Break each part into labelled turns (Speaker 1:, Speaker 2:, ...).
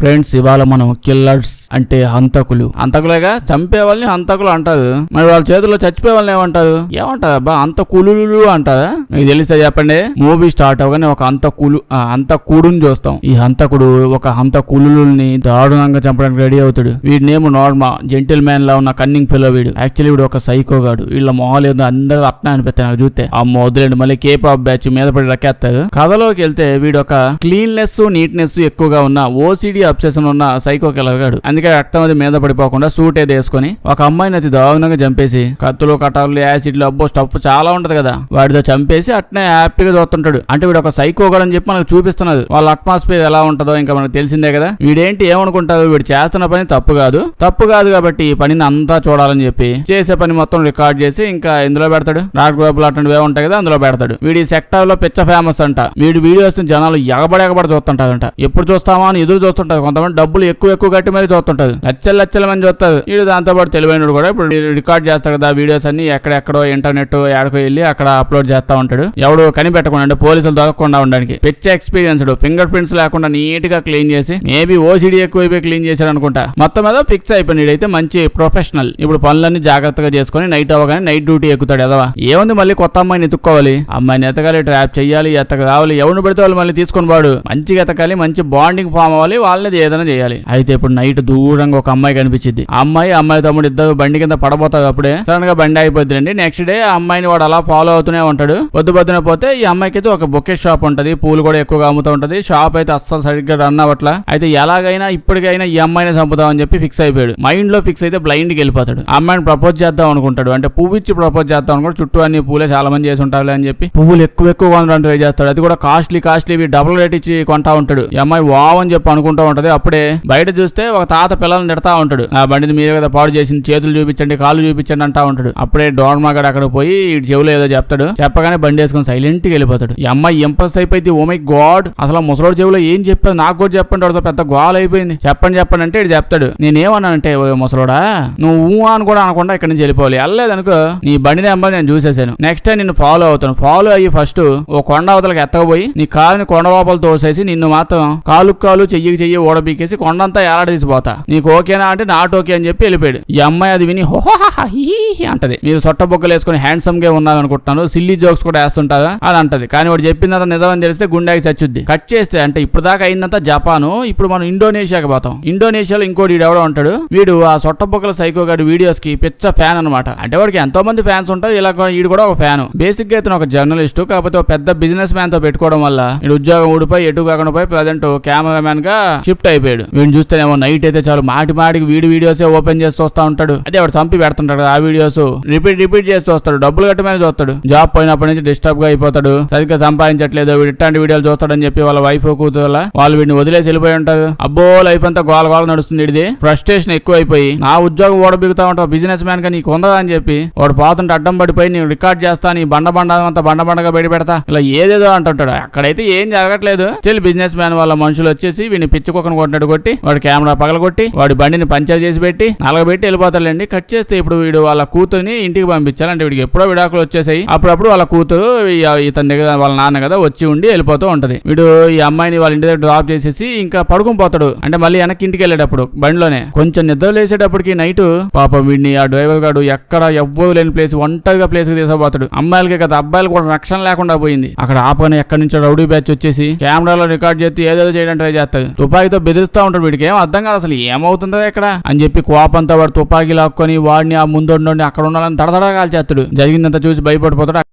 Speaker 1: Friends, ఇవాళ మనం killers అంటే హంతకులేగా, చంపే వాళ్ళని హంతకులు అంటారు. మరి వాళ్ళ చేతుల్లో చచ్చిపోయే వాళ్ళని ఏమంటారు బా, హంతకులు అంటారా? మీకు తెలిస్తే చెప్పండి. మూవీ స్టార్ట్ అవగానే ఒక హంతకుడుని చూస్తాం. ఈ హంతకుడు ఒక హంతకులుని దారుణంగా చంపడానికి రెడీ అవుతాడు. వీడి నేమ్ నార్మా, జెంటిల్ మ్యాన్ లా ఉన్న కన్నింగ్ ఫెలో వీడు. యాక్చువల్లీ వీడు ఒక సైకో గాడు. వీళ్ళ మొహాలు ఏదో అందరూ అట్నా అనిపిస్తాయి నాకు చూస్తే. అమ్మో వదిలేండి, మళ్ళీ కేపాప్ బ్యాచ్ మీద పడి రక్కేస్తారు. కథలోకి వెళ్తే వీడు ఒక క్లీన్నెస్ నీట్నెస్ ఎక్కువగా ఉన్న ఓసిడి అబ్సెషన్ ఉన్న సైకో కిల్లర్ గాడు. అందుకే రక్తం అది మీద పడిపోకుండా సూట్ ఏది వేసుకొని ఒక అమ్మాయిని అతి దారుణంగా చంపేసి కత్తులు కటార్లు యాసిడ్లు అబ్బో స్టఫ్ చాలా ఉంటది కదా, వాడితో చంపేసి అట్నే హ్యాపీగా చూస్తుంటాడు. అంటే వీడు ఒక సైకో గాడు అని చెప్పి మనకు చూపిస్తున్నది. వాళ్ళ అట్మాస్ఫియర్ ఎలా ఉంటుందో ఇంకా మనకు తెలిసిందే కదా. వీడేంటి ఏమనుకుంటారు, వీడు చేస్తున్న పని తప్పు కాదు కాబట్టి ఈ పనిని అంతా చూడాలని చెప్పి చేసే పని మొత్తం రికార్డ్ చేసి ఇంకా ఇందులో పెడతాడు. రాడ్ గ్రూపులు అట్లాంటివి ఉంటాయి కదా, అందులో పెడతాడు. వీడి సెక్టార్ లో పిచ్చ ఫేమస్ అంట. వీడి వీడియోస్ ని జనాలు ఎగబడి చూస్తుంటారంట. ఎప్పుడు చూస్తామా అని ఎదురు చూస్తుంటారు. కొంతమంది డబ్బులు ఎక్కువ కట్టి మరి చూస్తుంటారు. లక్షల మంది చూస్తారు. వీడు దాంతో పాటు తెలివైనడు కూడా ఇప్పుడు రికార్డ్ చేస్తాడు కదా వీడియోస్ అన్ని. ఎక్కడెక్కడో ఇంటర్నెట్ ఎక్కడికో వెళ్ళి అక్కడ అప్లోడ్ చేస్తా ఉంటాడు. ఎవడు కనిపెట్టకుండా అంటే పోలీసులు దొరకకుండా ఉండడానికి. పిచ్చ ఎక్స్పీరియన్స్డ్, ఫింగర్ ప్రింట్స్ లేకుండా నీట్ గా క్లీన్ చేసి, మేబీ ఓసిడి ఎక్కువైపోయి క్లీన్ చేశాడు అనుకుంటా. మొత్తం మీద ఫిక్స్ అయిపోయింది. అయితే మంచి ప్రొఫెషనల్. ఇప్పుడు పనులన్నీ జాగ్రత్తగా చేసుకుని నైట్ అవ్వగానే నైట్ డ్యూటీ ఎక్కుతాడు. ఎదవా ఏముంది, మళ్ళీ కొత్త అమ్మాయిని ఎత్తుక్కోవాలి, అమ్మాయిని ఎతకాలి, ట్రాప్ చెయ్యాలి, ఎత్తక కావాలి. ఎవరిని పెడితే వాళ్ళు మళ్ళీ తీసుకొని వాడు మంచిగా ఎతకాలి, మంచి బాండింగ్ ఫామ్ అవ్వాలి, వాళ్ళని ఏదైనా చేయాలి. అయితే ఇప్పుడు నైట్ దూరంగా ఒక అమ్మాయి కనిపించింది. ఆ అమ్మాయి తమ్ముడు ఇద్దరు బండి కింద పడబోతారు. అప్పుడే సడన్ గా బండి అయిపోద్దండి. నెక్స్ట్ డే ఆ అమ్మాయిని వాడు అలా ఫాలో అవుతూనే ఉంటాడు. పొద్దునే పోతే ఈ అమ్మాయికి అయితే ఒక బొకే షాప్ ఉంటది. పూలు కూడా ఎక్కువగా అమ్ముతూ ఉంటది. షాప్ అయితే అస్సలు సరిగ్గా రన్ అవ్వట్లా. అయితే ఎలాగైనా ఇప్పటికైనా ఈ అమ్మాయిని చంపుదామని చెప్పి ఫిక్స్ అయిపోయాడు. మైండ్ లో ఫిక్స్ అయితే బ్లైండ్ కి వెళ్ళిపోతాడు. ఆ అమ్మాయిని ప్రపోజ్ చేద్దాం అనుకుంటాడు. అంటే పువ్వు ఇచ్చి ప్రపోజ్ చేద్దాం అనుకుంటాడు. చుట్టూ అన్ని పూలే చాలా మంది చేసి ఉంటారు అని చెప్పి పువ్వులు ఎక్కువ కొనడానికి ట్రై చేస్తాడు. అది కూడా కాస్ట్లీ డబుల్ రేట్ ఇచ్చి కొంటా ఉంటాడు. ఈ అమ్మాయి వావ్ అని చెప్పి అనుకుంటూ ఉంటది. అప్పుడే బయట చూస్తే ఒక తాత పిల్లల్ని తిడతా ఉంటాడు. ఆ బండిని మీద కదా పాడు చేసింది, చేతులు చూపించండి, కాళ్ళు చూపించండి అంటా ఉంటాడు. అప్పుడే డోర్మాగడ్ అక్కడ పోయి ఈ చెవులో ఏదో చెప్తాడు. చెప్పగానే బండి వేసుకుని సైలెంట్ గా వెళ్ళిపోతాడు. ఈ అమ్మాయి ఇంప్రెస్ అయిపోయింది. ఓ మై గాడ్, అసలు ముసలోడు చెవులో ఏం చెప్పాడు, నాకు కూడా చెప్పండి, వాడితో పెద్ద గోల్ అయిపోయింది. చెప్పండి అంటే ఇటు చెప్తాడు. నేనేమన్నానంటే, ముసలోడా నువ్వు అని కూడా అనకుండా ఇక్కడ నుంచి వెళ్ళిపోవాలి. వెళ్ళలేదనుకో నీ బండి నెంబర్ నేను చూసేసాను. నెక్స్ట్ టైం నిన్ను ఫాలో అవుతాను. ఫాలో అయ్యి ఫస్ట్ ఓ కొండ అవతలకి ఎత్తకపోయి నీ కాలుని కొండ లోపల తోసేసి నిన్ను మాత్రం కాలు చెయ్యి ఓడబీకేసి కొండంతా ఏలాడదీసిపోతా. నీకు ఓకేనా అంటే నాట్ ఓకే అని చెప్పి వెళ్ళిపోయాడు. ఈ అమ్మాయి అది విని అంటది. మీరు సొట్ట బొక్కలు వేసుకుని హ్యాండ్సమ్ గా ఉన్నారనుకుంటున్నాను, సిల్లీ జోక్స్ కూడా వేస్తుంటారా అని అంటది. కానీ వాడు చెప్పిందంతా నిజమని తెలిస్తే గుండెకి చచ్చుద్ది. కట్ చేస్తే అంటే ఇప్పుడు దాకా అయిందంతా జపాను, ఇప్పుడు మనం ఇండోనేషియాకి పోతాం. ఇండోనేషియాలో ఇంకోటి ఎవడో ఉంటాడు. వీడు ఆ సొట్ట బొక్కల సైకో గాడి వీడియోస్ కి పిచ్చ ఫ్యాన్ అనమాట. అంటే వాడికి ఎంతో మంది ఫ్యాన్స్ ఉంటారు. ఇలా వీడు కూడా ఒక ఫ్యాన్. బేసిక్ గా అయితే ఒక జర్నలిస్ట్, కాకపోతే ఒక పెద్ద బిజినెస్ మ్యాన్ తో పెట్టుకోవడం వల్ల వీడు ఉద్యోగం ఊడిపోయి ఎటు కాకుండా పోయి ప్రజెంట్ కెమెరా మ్యాన్ గా షిఫ్ట్ అయిపోయాడు. వీడిని చూస్తేనేమో నైట్ అయితే చాలు మాటికి వీడియోస్ ఓపెన్ చేసి చూస్తా ఉంటాడు. అదే వాడు చంపి పెడుతుంటాడు ఆ వీడియోస్ రిపీట్ చేసి చూస్తాడు. డబ్బులు కట్టమే చూస్తాడు. జాబ్ పోయినప్పటి నుంచి డిస్టర్బ్ గా అయిపోతాడు. సరిగ్గా సంపాదించట్లేదు, వీడు ఇట్లాంటి వీడియోలు చూస్తాడని చెప్పి వాళ్ళ వైఫ్ కూతురు వాళ్ళు వీడిని వదిలేసి వెళ్ళిపోయి ఉంటారు. అబ్బో లైఫ్ అంతా గోల నడుస్తుంది. ఇది ఫ్రస్ట్రేషన్ ఎక్కువ అయిపోయి నా ఉద్యోగం ఓడబిగుతా ఉంటావు బిజినెస్ మ్యాన్ గా, నీకు ఉందా అని చెప్పి వాడు పోతుంటే అడ్డం పడిపోయి నేను రికార్డ్ చేస్తా, నీ బండగా బయట పెడతా, ఇలా ఏదేదో అంటుంటాడు. అక్కడైతే ఏం జరగట్లేదు. చెల్లి బిజినెస్ మ్యాన్ వాళ్ళ మనుషులు వచ్చేసి వీడిని పిచ్చుకోకను కొట్టినట్టు కొట్టి వాడి కెమెరా పగలగొట్టి వాడి బండిని పంచర్ చేసి పెట్టి నలగబెట్టి వెళ్ళిపోతాడండి. కట్ చేస్తే ఇప్పుడు వీడు వాళ్ళ కూతురుని ఇంటికి పంపించాలి. అంటే వీడికి ఎప్పుడో విడాకులు వచ్చేసాయి. అప్పుడప్పుడు వాళ్ళ కూతురు ఇతని దగ్గర వాళ్ళ నాన్న కదా వచ్చి ఉండి వెళ్ళిపోతూ ఉంటది. వీడు ఈ అమ్మాయిని వాళ్ళ ఇంటి దగ్గర డ్రాప్ చేసేసి ఇంకా పడుకుని పోతాడు. అంటే మళ్ళీ వెనక్కి ఇంటికి వెళ్ళేటప్పుడు బండిలోనే కొంచెం నిద్ర లేసేటప్పటికి నైట్ పాపం వీడిని ఆ డ్రైవర్ గాడు ఎక్కడ ఎవ్వరు లేని ప్లేస్, ఒంటరిగా ప్లేస్ కి తీసుకుపోతాడు. అమ్మాయిలకే కదా అబ్బాయిలు కూడా రక్షణ లేకుండా పోయింది. అక్కడ ఆపని ఎక్కడి నుంచో రౌడీ బ్యాచ్ వచ్చేసి కెమెరాలో రికార్డ్ చేసి ఏదేదో చేయడానికి ట్రై చేస్తాడు. తుపాకీతో బెదిరిస్తా ఉంటాడు. వీడికి ఏం అర్థం కాదు అసలు ఏమవుతుందో ఎక్కడ అని చెప్పి కోపంతో వాడు తుపాకీ లాక్కొని వాడిని ఆ ముందు అక్కడ ఉండాలని దడదడా కాల్చేస్తాడు. జరిగిందంతా చూసి భయపడిపోతాడు.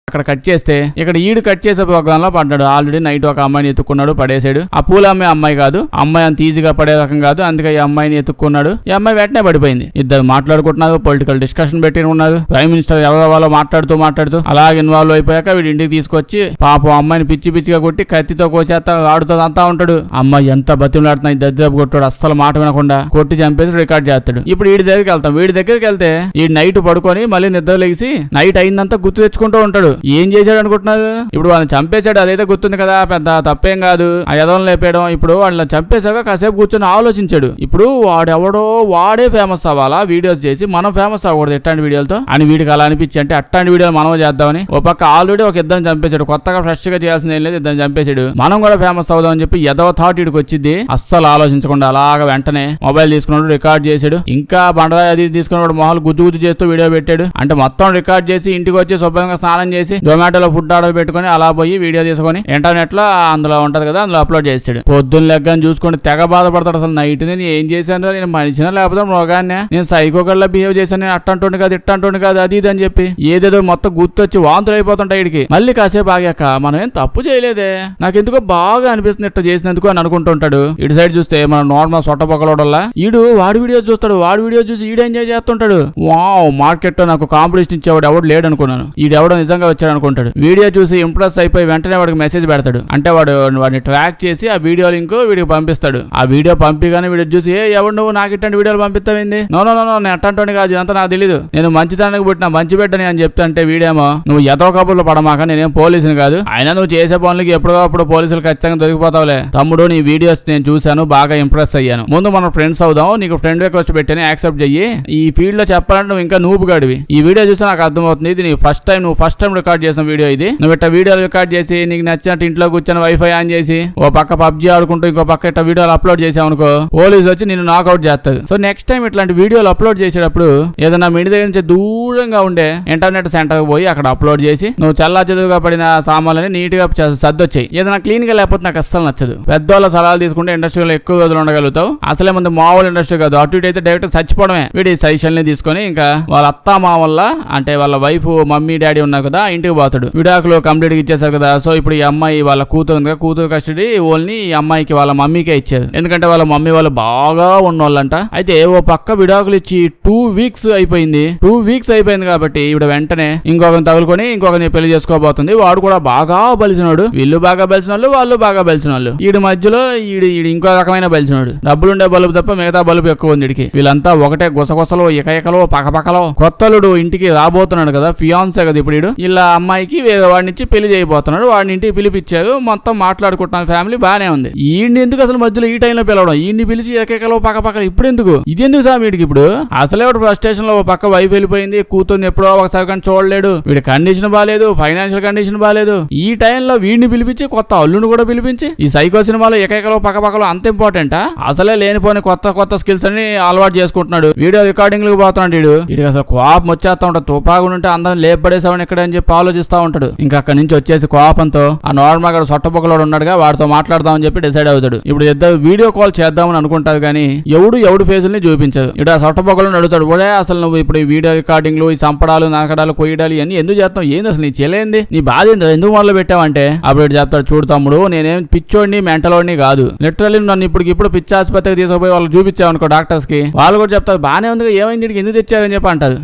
Speaker 1: అక్కడ కట్ చేస్తే ఇక్కడ ఈడు కట్ చేసే ప్రోగ్రాంలో పడ్డాడు. ఆల్రెడీ నైట్ ఒక అమ్మాయిని ఎత్తుకున్నాడు, పడేసాడు. ఆ పూల అమ్మాయి కాదు, అమ్మాయి అంత ఈజీగా పడే రకం కాదు. అందుకే ఈ అమ్మాయిని ఎత్తుకున్నాడు. ఈ అమ్మాయి వెంటనే పడిపోయింది. ఇద్దరు మాట్లాడుకుంటున్నారు, పొలిటికల్ డిస్కషన్ పెట్టి ఉన్నారు. ప్రైమ్ మినిస్టర్ ఎవరో వాళ్ళు మాట్లాడుతూ అలాగే ఇన్వాల్వ్ అయిపోయాక వీడి ఇంటికి తీసుకొచ్చి పాపం అమ్మాయిని పిచ్చిగా కొట్టి కత్తితో కోసేస్తా ఆడుతో అంతా ఉంటాడు. అమ్మాయి ఎంత బతిమలాడుతున్నా ఈ దద్దపు కొట్టాడు, అస్సలు మాట వినకుండా కొట్టి చంపేసి రికార్డ్ చేస్తాడు. ఇప్పుడు వీడి దగ్గరికి వెళ్తాం. వీడి దగ్గరికి వెళ్తే ఈ నైట్ పడుకొని మళ్ళీ నిద్ర లేసి నైట్ అయిందంతా గుర్తు తెచ్చుకుంటూ ఉంటాడు. ఏం చేశాడు అనుకుంటున్నారు? ఇప్పుడు వాళ్ళని చంపేశాడు, అదైతే గుర్తుంది కదా, పెద్ద తప్పేం కాదు. ఆ యదవం లేపేయడం. ఇప్పుడు వాళ్ళని చంపేశాక కాసేపు కూర్చొని ఆలోచించాడు. ఇప్పుడు వాడెవడో వాడే ఫేమస్ అవ్వాలా వీడియోస్ చేసి, మనం ఫేమస్ అవ్వకూడదు ఎట్లాంటి వీడియోలతో అని వీడికి అలా అనిపించి, అంటే అట్లాంటి వీడియోలు మనం చేద్దామని ఓ పక్క ఆల్రెడీ ఒక ఇద్దరు చంపేశాడు, కొత్తగా ఫ్రెష్ గా చేయాల్సింది ఏం లేదు, ఇద్దరు చంపేశాడు. మనం కూడా ఫేమస్ అవుదాం అని చెప్పి ఏదో థాట్ ఇడికి వచ్చింది. అస్సలు ఆలోచించకుండా అలాగా వెంటనే మొబైల్ తీసుకున్నాడు, రికార్డ్ చేశాడు. ఇంకా బండరాయి అది తీసుకున్నాడు, మొహాలు గుజ్జు గుజ్జు చేస్తూ వీడియో పెట్టాడు. అంటే మొత్తం రికార్డ్ చేసి ఇంటికి వచ్చి శుభ్రంగా స్నానం చేసి జొమాటోలో ఫుడ్ ఆర్డర్ పెట్టుకుని అలా పోయి వీడియో తీసుకొని ఇంటర్నెట్ లో అందులో ఉంటది కదా, అందులో అప్లోడ్ చేసాడు. పొద్దున్న లెక్కని చూసుకొని తెగ బాధపడతాడు. అసలు నైట్ నేను ఏం చేశాను, నేను మనిషినా లేకపోతే మృగాన్ని, నేను సైకోకల్లా బిహేవ్ చేశాను, నేను అట్టంటుండి కాదు ఇట్టంటుండి కాదు అది ఇది అని చెప్పి ఏదేదో మొత్తం గుర్తొచ్చి వాంతులు అయిపోతుంటాయి వీడికి. మళ్ళీ కాసేపు ఆగాక మనం ఏం తప్పు చేయలేదే, నాకెందుకో బాగా అనిపిస్తుంది ఇట్లా చేసినందుకు అని అనుకుంటుంటాడు. ఇటు సైడ్ చూస్తే మన నార్మల్ సొట్టపొక్కలోడల్లా ఈడు వాడి వీడియోస్ చూస్తాడు, వాడి వీడియోస్ చూసి ఈడు ఎంజాయ్ చేస్తుంటాడు. వావ్, మార్కెట్ లో నాకు కాంపిటీషన్ ఇచ్చేవాడు ఎవడు లేడు అనుకున్నాను, ఈడెవడో నిజంగా వచ్చాడు అనుకుంటాడు. వీడియో చూసి ఇంప్రెస్ అయిపోయి వెంటనే వాడికి మెసేజ్ పెడతాడు. అంటే వాడిని ట్రాక్ చేసి ఆ వీడియో లింక్ వీడికి పంపిస్తాడు. ఆ వీడియో పంపిగానే వీడియో చూసి ఎవడు నువ్వు నాకు ఇట్లాంటి వీడియోలు పంపిస్తావేంది, నో నో నో నేను అట్టంటోని కాదు, ఇదంతా నాకు తెలియదు, నేను మంచితనానికి పుట్టిన మంచి బిడ్డని అని చెప్తే వీడేమో నువ్వు ఎదో కబుర్లు పడమాక, నేనేం పోలీసుని కాదు, అయినా నువ్వు చేసే పనులకి ఎప్పుడో పోలీసులు ఖచ్చితంగా దొరికిపోతావులే తమ్ముడు, నీ వీడియోస్ నేను చూశాను, బాగా ఇంప్రెస్ అయ్యాను, ముందు మనం ఫ్రెండ్స్ అవుదాం, నీకు ఫ్రెండ్ రిక్వెస్ట్ పెట్టాను యాక్సెప్ట్ చెయ్యి, ఈ ఫీల్డ్ లో చెప్పాలంటే నువ్వు ఇంకా నూపు గడివి, ఈ వీడియో చూస్తే నాకు అర్థమవుతుంది ఇది నువ్వు ఫస్ట్ టైం రికార్డ్ చేసిన వీడియో ఇది, నువ్వు ఇట్లా వీడియోలు రికార్డ్ చేసి నీకు నచ్చినట్టు ఇంట్లో కూర్చొని వైఫై ఆన్ చేసి ఓ పక్క పబ్జీ ఆడుకుంటూ ఇంకో పక్క ఇట్లా వీడియోలు అప్లోడ్ చేసావు అనుకో, పోలీసు వచ్చి నిన్ను నాకౌట్ చేస్తుంది. సో నెక్స్ట్ టైం ఇట్లాంటి వీడియోలు అప్లోడ్ చేసేటప్పుడు ఏదైనా మీ దగ్గర నుంచి దూరంగా ఉండే ఇంటర్నెట్ సెంటర్ పోయి అక్కడ అప్లోడ్ చేసి నువ్వు చల్లా చదువుగా పడిన సామాన్లని నీట్ గా సర్దొచ్చాయి. ఏదైనా క్లీన్ గా లేకపోతే నాకు అస్సలు నచ్చదు. పెద్దోళ్ళ సలహాలు తీసుకుంటే ఇండస్ట్రీలో ఎక్కువ రోజులు ఉండగలుగుతావు. అసలే ముందు మామూలు ఇండస్ట్రీ కాదు, అటు ఇటు అయితే డైరెక్ట్ చచ్చిపోవడమే. వీడి సజెషన్లు తీసుకొని ఇంకా వాళ్ళ అత్త మామల్ల అంటే వాళ్ళ వైఫ్ మమ్మీ డాడీ ఉన్నారు కదా ఇంటికి పోతాడు. విడాకులు కంప్లీట్ గా ఇచ్చేసారు కదా, సో ఇప్పుడు ఈ అమ్మాయి వాళ్ళ కూతురు కస్టడీ ఓన్లీ ఈ అమ్మాయికి వాళ్ళ మమ్మీకే ఇచ్చారు. ఎందుకంటే వాళ్ళ మమ్మీ వాళ్ళు బాగా ఉన్నోళ్ళంట. అయితే ఓ పక్క విడాకులు ఇచ్చి 2 వీక్స్ అయిపోయింది. 2 వీక్స్ అయిపోయింది కాబట్టి ఈవిడ వెంటనే ఇంకొకరిని తగులుకొని ఇంకొకరిని పెళ్లి చేసుకోబోతుంది. వాడు కూడా బాగా బలిసినోడు, వీళ్ళు బాగా బలిసిన వాళ్ళు బాగా బలిసిన వాళ్ళు. ఈడి మధ్యలో ఈడు ఇంకో రకమైన బలిసినోడు. డబ్బులుండే బలుపు తప్ప మిగతా బలుపు ఎక్కువ ఉంది వీడికి. వీళ్ళంతా ఒకటే గుసగుసలు ఇకలో పక్కపక్కలో. కొత్తలుడు ఇంటికి రాబోతున్నాడు కదా, ఫియాన్సే కదా ఇప్పుడు వీడు. ఇలా అమ్మాయికి వాడిని ఇచ్చి పెళ్లి చేయబోతున్నాడు. వాడిని ఇంటికి పిలిపించారు, మొత్తం మాట్లాడుకుంటున్నాను, ఫ్యామిలీ బానే ఉంది. ఈయన్ని ఎందుకు అసలు మధ్యలో ఈ టైంలో పిలవడం, ఈయన్ని పిలిచి ఏకలో పక్కపక్కల ఇప్పుడు ఎందుకు, ఇది ఎందుకు సార్ వీడికి? ఇప్పుడు అసలే ఫస్ట్ స్టేషన్ లో పక్క వైఫ్ వెళ్ళిపోయింది, కూతుర్ని ఎప్పుడో ఒకసారి కానీ చూడలేడు, వీడి కండిషన్ బాగాలేదు, ఫైనాన్షియల్ కండిషన్ బాగాలేదు. ఈ టైంలో వీడిని పిలిపించి కొత్త అల్లుని కూడా పిలిపించి ఈ సైకో సినిమాలో ఏకైకలో పక్కపక్కలో అంత ఇంపార్టెంటా? అసలే లేనిపోని కొత్త స్కిల్స్ అని అలవాటు చేసుకుంటున్నాడు. వీడియో రికార్డింగ్ లకు పోతున్నాడు వీడికి అసలు కోపం వచ్చేస్తా ఉంటాడు. తుపాగు ఉంటే అందరం లేపడేసామని ఎక్కడ అని చెప్పి ఆలోచిస్తా ఉంటాడు. ఇంకా అక్కడి నుంచి వచ్చేసి కోపంతో ఆ నార్మల్ గా సొట్టపొక్కలోడు ఉన్నాడుగా వాడితో మాట్లాడదామని చెప్పి డిసైడ్ అవుతాడు. ఇప్పుడు ఇద్దరు వీడియో కాల్ చేద్దామని అనుకుంటారు కానీ ఎవడు ఫేసుల్ని చూపించదు. ఇక్కడ ఆ సొట్టపొక్కలను అడుగుతాడు, ఒరే అసలు నువ్వు ఇప్పుడు ఈ వీడియో రికార్డింగ్లు, ఈ చంపడాలు, నాకడాలు, కొయ్యడాలు ఇవన్నీ ఎందుకు చేస్తావు, ఏంది అసలు నీ చెల్లేంది, నీ బాధ ఏంది, ఎందుకు మొదలు పెట్టావంటే అప్పుడు చెప్తాడు, చూడు తమ్ముడు నేనేం పిచ్చోడిని మెంటలోడిని కాదు, లిటరల్లీ నన్ను ఇప్పుడు పిచ్చి ఆసుపత్రికి తీసుకుపోయి వాళ్ళు చూపించావు అనుకో డాక్టర్స్ కి, వాళ్ళు కూడా చెప్తారు బానే ఉంది, ఏమైంది ఎందుకు తెచ్చావని చెప్పి అంటారు.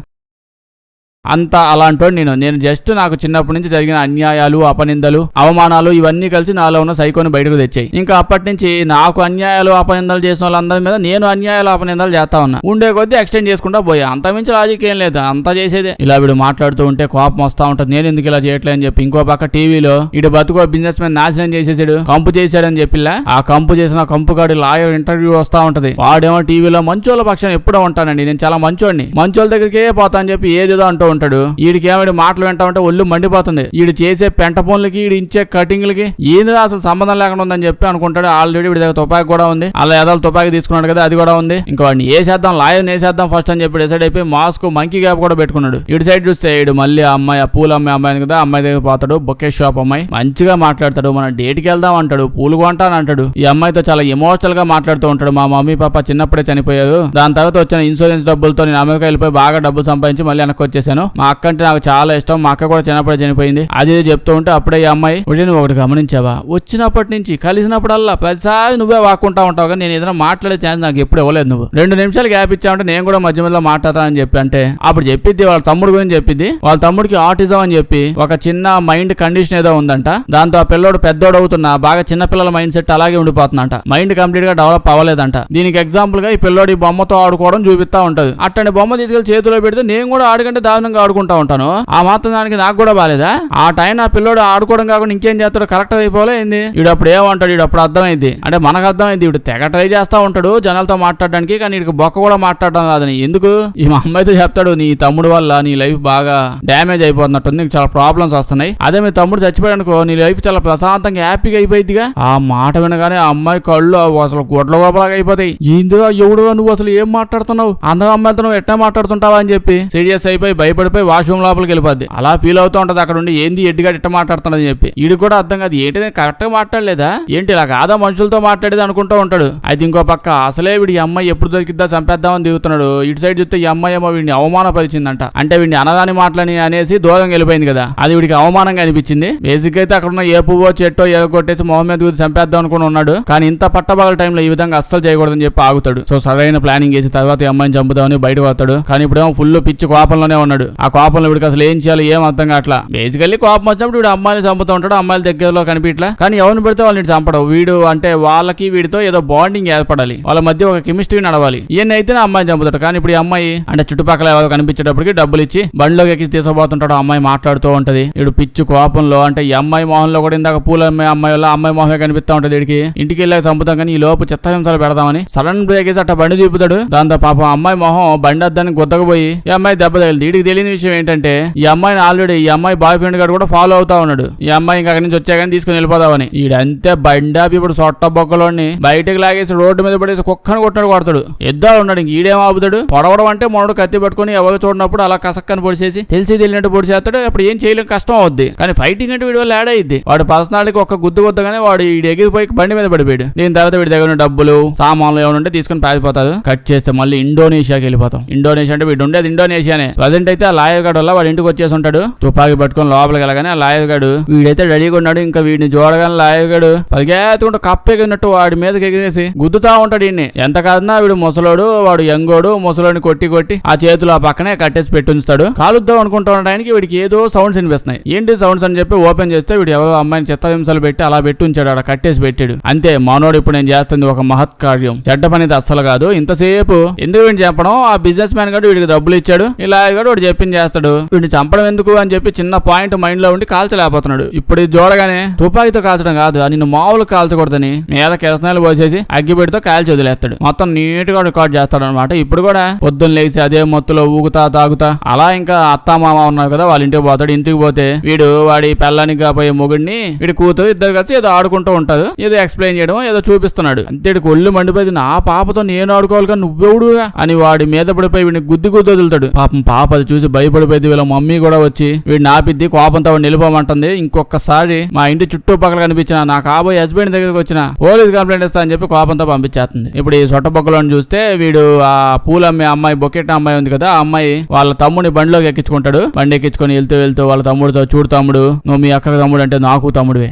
Speaker 1: అంత అలాంటోడు నేను జస్ట్ నాకు చిన్నప్పటి నుంచి జరిగిన అన్యాయాలు, అపనిందలు, అవమానాలు ఇవన్నీ కలిసి నాలో ఉన్న సైకోని బయటకు తెచ్చాయి. ఇంకా అప్పటి నుంచి నాకు అన్యాయాలు, అపనిందలు చేసిన వాళ్ళందరి మీద నేను అన్యాయాలు, అపనిందలు చేస్తా ఉన్నా. ఉండే కొద్దీ ఎక్స్టెండ్ చేసుకుంటా పోయా. అంతమించి లాజిక్ ఏం లేదు, అంతా చేసేదే. ఇలా వీడు మాట్లాడుతూ ఉంటే కోపం వస్తా ఉంటది, నేను ఎందుకు ఇలా చేయట్లేదు అని చెప్పి. ఇంకో పక్క టీవీలో ఇటు బతుకో బిజినెస్ మ్యాన్ నాశనం చేసేసాడు, కంపు చేశాడని చెప్పిలా. ఆ కంపు చేసిన కంపుగాడి లాయర్ ఇంటర్వ్యూ వస్తా ఉంటది. వాడేమో టీవీలో మంచోళ్ళ పక్షాన్ని ఎప్పుడో ఉంటానండి, నేను చాలా మంచోడిని, మంచోళ్ళ దగ్గరికే పోతా అని చెప్పి ఏదేదో అంటూ ఉంటాడు. వీడికి ఏమైనా మాటలు వింటా ఉంటే ఒళ్ళు మండిపోతుంది. వీడు చేసే పెంట పనులకి, వీడు ఇచ్చే కటింగ్లకి ఏంది అసలు సంబంధం లేకుండా ఉందని చెప్పి అనుకుంటాడు. ఆల్రెడీ వీడి దగ్గర తుపాకి కూడా ఉంది, అలా ఏదో తుపాకి తీసుకున్నాడు కదా అది కూడా ఉంది. ఇంకా వాడిని వేసేద్దాం, లాయర్ని వేసేద్దాం ఫస్ట్ అని చెప్పి డిసైడ్ అయిపోయి మాస్క్ మంకీ గ్యాప్ కూడా పెట్టుకున్నాడు. ఇటు సైడ్ చూస్తే వీడు మళ్ళీ అమ్మాయి, పూలు అమ్మాయి కదా, అమ్మాయి దగ్గర పోతాడు. బొకే షాప్ అమ్మాయి మంచిగా మాట్లాడతాడు, మనం డేట్కి వెళ్దాం అంటాడు, పూలు కొంటాను అంటాడు. ఈ అమ్మాయితో చాలా ఎమోషనల్ గా మాట్లాడుతూ ఉంటాడు. మా మమ్మీ పాప చిన్నప్పుడే చనిపోయారు, దాని తర్వాత వచ్చిన ఇన్సూరెన్స్ డబ్బులతో నేను అమెరికా వెళ్ళిపోయి బాగా డబ్బులు సంపాదించి మళ్ళీ వెనక్కి వచ్చేసాను. మా అక్క అంటే నాకు చాలా ఇష్టం, మా అక్క కూడా చిన్నప్పుడే చనిపోయింది, అది చెప్తూ ఉంటే అప్పుడే ఈ అమ్మాయి, నువ్వు ఒకటి గమనించావా, వచ్చినప్పటి నుంచి కలిసినప్పుడల్లా ప్రతిసారి నువ్వే వాక్కుంటా ఉంటావు కానీ నేను ఏదైనా మాట్లాడే ఛాన్స్ నాకు ఎప్పుడు ఇవ్వలేదు, నువ్వు 2 నిమిషాలు గ్యాప్ ఇచ్చావంటే నేను కూడా మధ్య మధ్యలో మాట్లాడతానని చెప్పి అంటే అప్పుడు చెప్పిద్ది వాళ్ళ తమ్ముడు గురించి చెప్పింది. వాళ్ళ తమ్ముడికి ఆటిజం అని చెప్పి ఒక చిన్న మైండ్ కండిషన్ ఏదో ఉందంట. దాంతో ఆ పిల్లోడు పెద్దోడు అవుతున్నా బాగా చిన్న పిల్లల మైండ్ సెట్ అలాగే ఉండిపోతుందంట, మైండ్ కంప్లీట్ గా డెవలప్ అవ్వలేదంట. దీనికి ఎగ్జాంపుల్ గా ఈ పిల్లోడు ఈ బొమ్మతో ఆడుకోవడం చూపిస్తా ఉంటది. అట్టని బొమ్మ తీసుకెళ్లి చేతిలో పెడితే నేను కూడా ఆడికంటే దారుణంగా ఆనందంగా ఆడుకుంటా ఉంటాను, ఆ మాత్రం దానికి నాకు కూడా బాలేదా? ఆ టైం ఆ పిల్లోడు ఆడుకోవడం కాకుండా ఇంకేం చేస్తాడు? కరెక్ట్ అయిపోలే ఏంది? వీడు అప్పుడు ఏమంటాడు? వీడు అప్పుడు అర్థమైంది, అంటే మనకు అర్థమైంది వీడు తెగ ట్రై చేస్తా ఉంటాడు జనాలతో మాట్లాడడానికి, కానీ వీడికి బొక్క కూడా మాట్లాడడం కాదని. ఎందుకు? ఈ మా అమ్మాయితో చెప్తాడు, నీ తమ్ముడు వల్ల నీ లైఫ్ బాగా డ్యామేజ్ అయిపోతున్నట్టుంది, నీకు చాలా ప్రాబ్లమ్స్ వస్తున్నాయి. అదే మీ తమ్ముడు చచ్చిపోయాడుకో నీ లైఫ్ చాలా ప్రశాంతంగా హ్యాపీగా అయిపోయిందిగా. ఆ మాట వినగానే ఆ అమ్మాయి కళ్ళు అసలు గొడ్ల గోపలాగా అయిపోతాయి. ఏందిగా ఎవడుగా నువ్వు అసలు ఏం మాట్లాడుతున్నావు, అందరూ అమ్మాయితో నువ్వు ఎట్లా మాట్లాడుతుంటావా అని చెప్పి సీరియస్ అయిపోయి భయపడిపోయి వాష్రూమ్ లోపలికి వెళ్ళిపోద్ది. అలా ఫీల్ అవుతూ ఉంటది అక్కడ ఉండి, ఏంది ఎడ్డిగా ఇట్ట మాట్లాడుతున్నాడని చెప్పి. వీడికి కూడా అర్థం కాదు, ఏంటి కరెక్ట్ గా మాట్లాడలేదా ఏంటి, ఇలా కాదా మనుషులతో మాట్లాడేది అనుకుంటూ ఉంటాడు. అయితే ఇంకో పక్క అసలే వీడి అమ్మాయి ఎప్పుడు దొరికిద్దా చంపేద్దామని దిగుతున్నాడు. ఇటు సైడ్ చూస్తే ఈ అమ్మాయి ఏమో వీడిని అవమానపరిచిందంట, అంటే వీడిని అనదాని మాటలని అనేసి దూరం వెళ్ళిపోయింది కదా, అది వీడికి అవమానంగా అనిపించింది. బేసిక్ అయితే అక్కడ ఉన్న ఏ పువ్వో చెట్టో ఏదో కొట్టేసి మొహం మీద గురించి చంపేద్దాం అనుకుని ఉన్నాడు, కానీ ఇంత పట్టబగల టైంలో ఈ విధంగా అస్సలు చేయకూడదని చెప్పి ఆగుతాడు. సో సరైన ప్లానింగ్ చేసి తర్వాత ఈ అమ్మాయిని చంపుదామని బయటకు వస్తాడు, కానీ ఇప్పుడేమో ఫుల్ పిచ్చి కోపంలోనే ఉన్నాడు. ఆ కోపంలో వీడికి అసలు ఏం చేయాలి ఏం అర్థం కావట్లా. బేసికల్లీ కోపం వచ్చినప్పుడు వీడు అమ్మాయిని చంపుతూ ఉంటాడు, అమ్మాయిల దగ్గరలో కనిపించట్లా, కానీ ఎవరిని పెడితే వాళ్ళని చంపడం. వీడు అంటే వాళ్ళకి వీడితో ఏదో బాండింగ్ ఏర్పడాలి, వాళ్ళ మధ్య ఒక కెమిస్ట్రీ నడవాలి. ఈయన అయితే అమ్మాయిని చంపుతాడు, కానీ ఇప్పుడు ఈ అమ్మాయి అంటే చుట్టుపక్కల ఎవరు కనిపించేటప్పటికి డబ్బులు ఇచ్చి బండిలోకి ఎక్కి తీసుకుపోతుంటాడు. అమ్మాయి మాట్లాడుతూ ఉంటది. వీడు పిచ్చు కోపంలో అంటే ఈ అమ్మాయి మొహంలో కూడా ఇందాక పూల అమ్మాయి వల్ల అమ్మాయి మొహమే కనిపిస్తా ఉంటది. వీడికి ఇంటికి వెళ్ళాక చంపుతాం, కానీ ఈ లోపు చిత్తహింసలు పెడదామని సడన్ బ్రేక్ వేసి అట్ట బండి చూపుతాడు. దాంతో పాపం అమ్మాయి మొహం బండి అద్దానికి గుద్దకపోయి ఈ అమ్మాయి దెబ్బ తగిలింది. వీడికి తెలియని విషయం ఏంటంటే ఈ అమ్మాయిని ఆల్రెడీ ఈ అమ్మాయి బాయ్ ఫ్రెండ్ గారు కూడా ఫాలో అవుతా ఉన్నాడు. ఈ అమ్మాయి ఇంకా అక్కడి నుంచి వచ్చాకని తీసుకుని వెళ్ళిపోదామని. వీడంతే బండాపి ఇప్పుడు సొట్ట బొక్కలోని బయటకు లాగేసి రోడ్డు మీద పడేసి కుక్కను కొట్టాడు. ఎద్దాడు ఉన్నాడు. ఇంక ఈడేం ఆపుతాడు? పొడవడం అంటే మొన్నడు కత్తి పట్టుకుని ఎవరు చూడనప్పుడు అలా కసక్కని పొడిచేసి తెలిసి తెలియనట్టు పొడి చేస్తాడు. అప్పుడు ఏం చేయలేం, కష్టం అవుద్ది. కానీ ఫైటింగ్ అంటే వీడి వల్ల యాడ్ అయ్యింది. వాడు పర్సనాలిటీకి ఒక గుద్దగానే వాడు ఈ ఎగిరిపోయి బండి మీద పడిపోయాడు. దీని తర్వాత వీడి దగ్గర డబ్బులు సామాన్లు ఏమైనా ఉంటే తీసుకుని పారిపోతాడు. కట్ చేస్తే మళ్ళీ ఇండోనేషియాకి వెళ్ళిపోతాం. ఇండోనేషియా అంటే వీడు ఉండేది ఇండోనేషియానే. ప్రజెంట్ అయితే ఆ లాయర్ గడు వల్ల వాడు ఇంటికి వచ్చేసి ఉంటాడు. తుపాకి పట్టుకుని లోపలికి వెళ్ళగానే ఆ లాయర్ గడు వీడైతే రెడీగా ఉన్నాడు. ఇంకా వీడిని చూడగానే లాయర్ గడు పరిగెత్తుకుంటూ కప్పెగినట్టు వాడి మీదకి ఎగిరేసి గుద్దుతా ఉంటాడు. ఈయన్ని ఎంత కాదన్నా వీడు ముసలోడు, వాడు యంగోడు. ముసలోడిని కొట్టి ఆ చేతులు ఆ పక్కనే కట్టేసి పెట్టి ఉంచుతాడు. కాలుద్దాం అనుకుంటూ ఉండడానికి వీడికి ఏదో సౌండ్స్ వినిపిస్తున్నాయి. ఏంటి సౌండ్స్ అని చెప్పి ఓపెన్ చేస్తే వీడు ఎవరో అమ్మాయిని చిత్తహింసలు పెట్టి అలా పెట్టి ఉంచాడు, అలా కట్టేసి పెట్టాడు. అంతే, మనోడు ఇప్పుడు నేను చేస్తుంది ఒక మహత్ కార్యం. చెడ్డ పని అస్సలు కాదు. ఇంతసేపు ఎందుకు వీడిని చెప్పడం, ఆ బిజినెస్ మ్యాన్ గారు వీడికి డబ్బులు ఇచ్చాడు, ఇలా కూడా వాడు చెప్పింది చేస్తాడు. వీడిని చంపడం ఎందుకు అని చెప్పి చిన్న పాయింట్ మైండ్ లో ఉండి కాల్చలేకపోతున్నాడు. ఇప్పుడు ఇది చూడగానే తుపాకీతో కాల్చడం కాదు, నిన్ను మామూలు కాల్చకూడదని మీద కిరసనాలు పోసేసి అగ్గిపెడితో కాల్చి వదిలేస్తాడు. మొత్తం నీట్ గా రికార్డ్ చేస్తాడు అనమాట. ఇప్పుడు కూడా పొద్దున్న లేచి అదే మొత్తులో ఊగుతా తాగుతా అలా ఇంకా అత్తా మామ ఉన్నారు కదా వాళ్ళ ఇంటికి పోతాడు. ఇంటికి పోతే వీడు వాడి పెళ్ళానికి కాబోయే మొగుడిని వీడి కూతురు ఇద్దరు కలిసి ఏదో ఆడుకుంటూ ఉంటారు. ఏదో ఎక్స్ప్లెయిన్ చేయడం ఏదో చూపిస్తున్నాడు. అంతే ఒళ్ళు మండిపోయింది. నా పాపతో నేను ఆడుకోవాలి కానీ నువ్వెవడుగా అని వాడి మీద పడిపోయి వీడిని గుద్ది వదులుతాడు. పాపం పాప అది చూసి భయపడిపోయింది. వీళ్ళ మమ్మీ కూడా వచ్చి వీడిని ఆపిద్ది. కోపంతో వాడు నిలిపోమంటుంది. ఇంకొకసారి మా ఇంటి చుట్టుపక్కల కనిపించిన నా కాబోయే హస్బెండ్ దగ్గరికి వచ్చిన పోలీస్ కంప్లైంట్ ఇస్తా అని చెప్పి కోపంతో పంపించేస్తుంది. ఇప్పుడు ఈ సొట్టబొక్కలను చూస్తే వీడు ఆ పూలమ్మే అమ్మాయి బొకెట్ అమ్మాయి ఉంది కదా, ఆ అమ్మాయి వాళ్ళ తమ్ముడిని బండిలోకి ఎక్కించుకుంటాడు. బండి ఎక్కించుకొని వెళ్తూ వాళ్ళ తమ్ముడితో, చూడు తమ్ముడు నువ్వు మీ అక్క తమ్ముడు అంటే నాకు తమ్ముడివే.